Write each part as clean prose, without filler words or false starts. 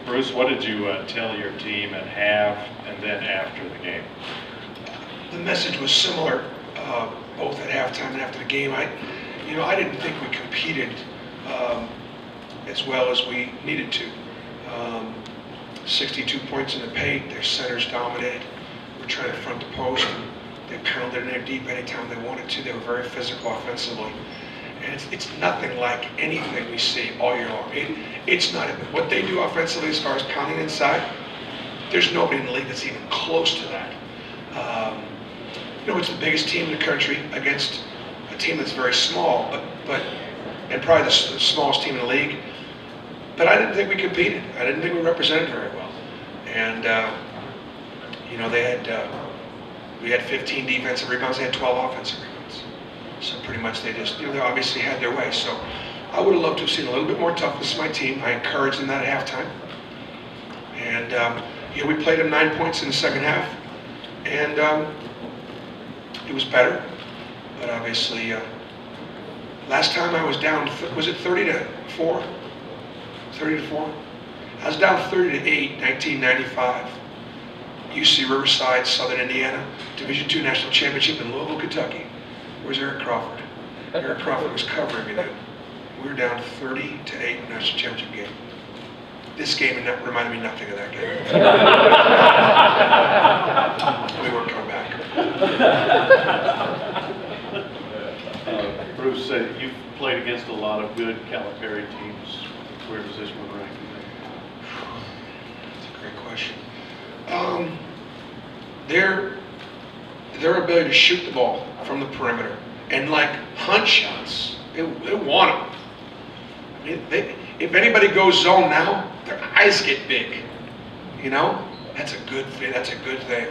Bruce, what did you tell your team at half and then after the game? The message was similar, both at halftime and after the game. I didn't think we competed as well as we needed to. 62 points in the paint, their centers dominated. We're trying to front the post. They pounded in there deep anytime they wanted to. They were very physical offensively. And it's nothing like anything we see all year long. It's not what they do offensively as far as pounding inside. There's nobody in the league that's even close to that. It's the biggest team in the country against a team that's very small, and probably the smallest team in the league. But I didn't think we competed. I didn't think we represented very well. And we had 15 defensive rebounds. They had 12 offensive rebounds. So pretty much they just, they obviously had their way. So I would have loved to have seen a little bit more toughness from my team. I encouraged them that at halftime. And we played them 9 points in the second half. And it was better. But obviously, last time I was down, was it 30-4? 30-4? I was down 30-8, 1995. UC Riverside, Southern Indiana, Division II National Championship in Louisville, Kentucky. Where's Eric Crawford? Eric Crawford was covering me then. We were down 30-8 National Championship game. This game reminded me nothing of that game. We weren't coming back. Bruce, you've played against a lot of good Calipari teams. Where does this one rank? That's a great question. Their ability to shoot the ball from the perimeter and like hunt shots, they want them. I mean, if anybody goes zone now, their eyes get big. That's a good thing. That's a good thing.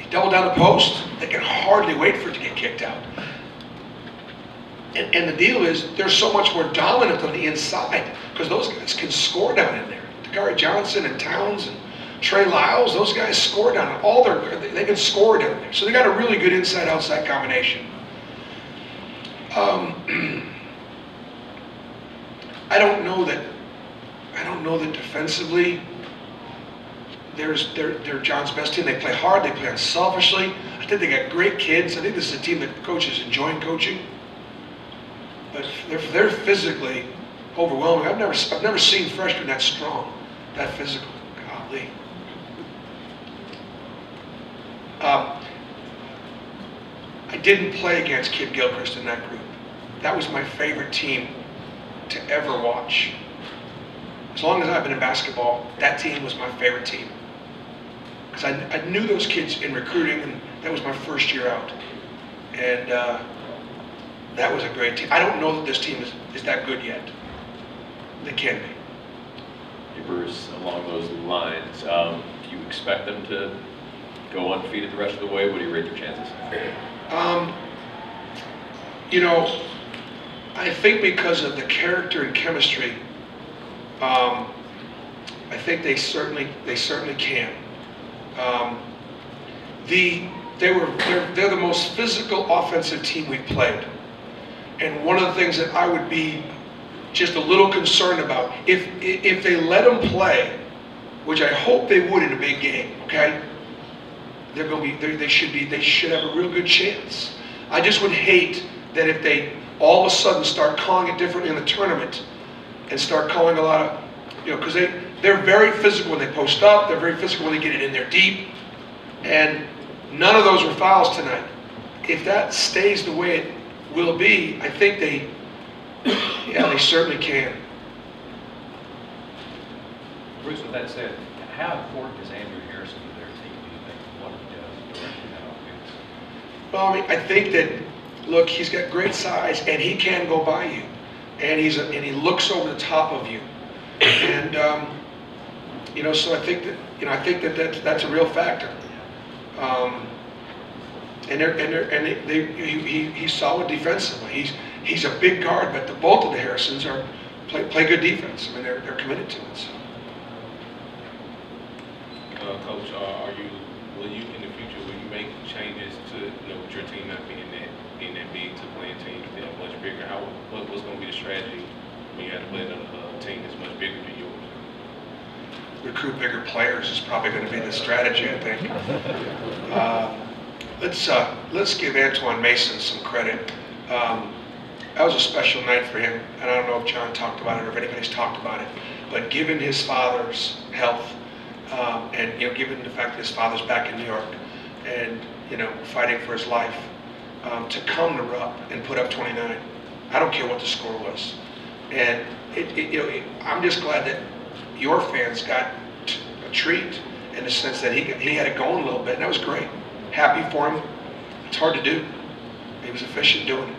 You double down the post, they can hardly wait for it to get kicked out. And the deal is, they're so much more dominant on the inside because those guys can score down in there. Dakari Johnson and Towns and Trey Lyles, those guys score down. They can score down there. So they got a really good inside-outside combination. I don't know that defensively they're John's best team. They play hard. They play unselfishly. I think they got great kids. I think this is a team that coaches enjoying coaching. But they're physically overwhelming. I've never seen freshmen that strong, that physical. Golly. I didn't play against Kid Gilchrist in that group. That was my favorite team to ever watch. As long as I've been in basketball, that team was my favorite team. Because I knew those kids in recruiting, and that was my first year out. And that was a great team. I don't know that this team is that good yet. They can be. Hey Bruce, along those lines, do you expect them to go undefeated the rest of the way? What do you rate their chances? I think because of the character and chemistry, I think they certainly can. They're the most physical offensive team we've played. And one of the things that I would be just a little concerned about, if they let them play, which I hope they would in a big game, okay? They should have a real good chance. I just would hate that if they all of a sudden start calling it differently in the tournament and start calling a lot of, because they're very physical when they post up, they're very physical when they get it in there deep, and none of those were fouls tonight. If that stays the way it will be, I think they certainly can. Bruce, with that said, how important is Andrew Harrison to their team, do you think, what he does directing that offense? Well, I think that, look, he's got great size, and he can go by you, and he looks over the top of you, and so I think that that's a real factor. He's solid defensively. He's a big guard, but both of the Harrisons play good defense. I mean, they're committed to it. So. Coach, will you in the future make changes to with your team not being that big to playing teams that are much bigger? What's going to be the strategy when you have to play a team that's much bigger than yours? recruit bigger players is probably going to be the strategy, I think. Let's give Antoine Mason some credit. That was a special night for him, and I don't know if John talked about it or if anybody's talked about it, but given his father's health, and given the fact that his father's back in New York, and fighting for his life, to come to Rupp and put up 29. I don't care what the score was, and I'm just glad that your fans got a treat in the sense that he had it going a little bit, and that was great. Happy for him. It's hard to do. He was efficient doing it.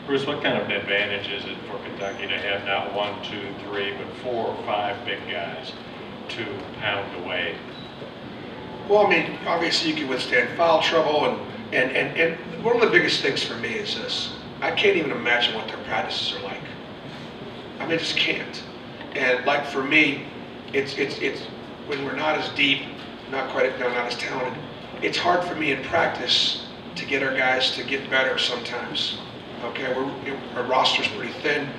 Bruce, what kind of an advantage is it for Kentucky to have not 1, 2, 3, but 4 or 5 big guys to pound away? Well, I mean, obviously you can withstand foul trouble, and one of the biggest things for me is this. I can't even imagine what their practices are like. I mean, I just can't. And like for me, it's when we're not as deep, not as talented, it's hard for me in practice to get our guys to get better sometimes. Okay, our roster's pretty thin.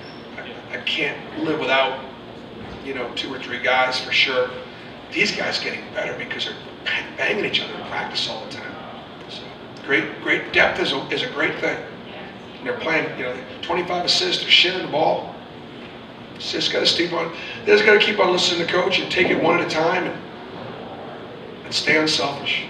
I can't live without 2 or 3 guys for sure. These guys getting better because they're banging each other in practice all the time. So great depth is a great thing. And they're playing, 25 assists, they're sharing the ball. Just got to keep on. They just got to keep on listening to coach and take it one at a time and stay unselfish.